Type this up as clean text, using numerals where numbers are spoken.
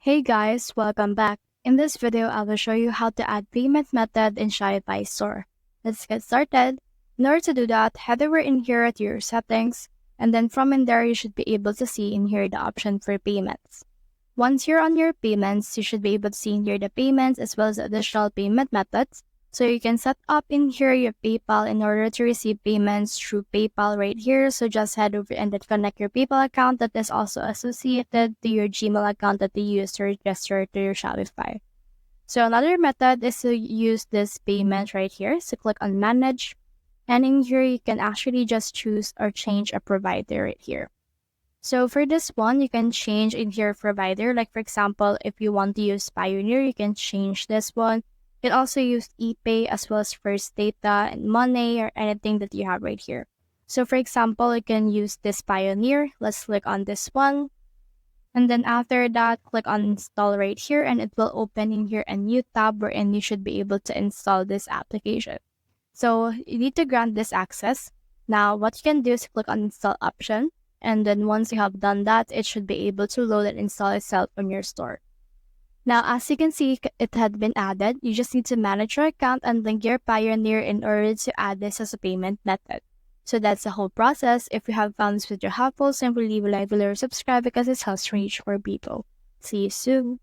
Hey guys, welcome back. In this video, I will show you how to add payment method in Shopify store. Let's get started. In order to do that, head over in here at your settings, and then from in there, you should be able to see in here the option for payments. Once you're on your payments, you should be able to see in here the payments as well as additional payment methods. So you can set up in here your PayPal in order to receive payments through PayPal right here. So just head over and then connect your PayPal account that is also associated to your Gmail account that you use to register to your Shopify. So another method is to use this payment right here. So click on manage. And in here, you can actually just choose or change a provider right here. So for this one, you can change in here provider. Like for example, if you want to use Pioneer, you can change this one. You can also use ePay as well as First Data and Money or anything that you have right here. So for example, you can use this Pioneer. Let's click on this one. And then after that, click on install right here and it will open in here a new tab wherein you should be able to install this application. So you need to grant this access. Now what you can do is click on install option. And then once you have done that, it should be able to load and install itself from your store. Now, as you can see, it had been added. You just need to manage your account and link your Pioneer in order to add this as a payment method. So that's the whole process. If you have found this video helpful, simply leave a like below or subscribe because it helps reach more people. See you soon.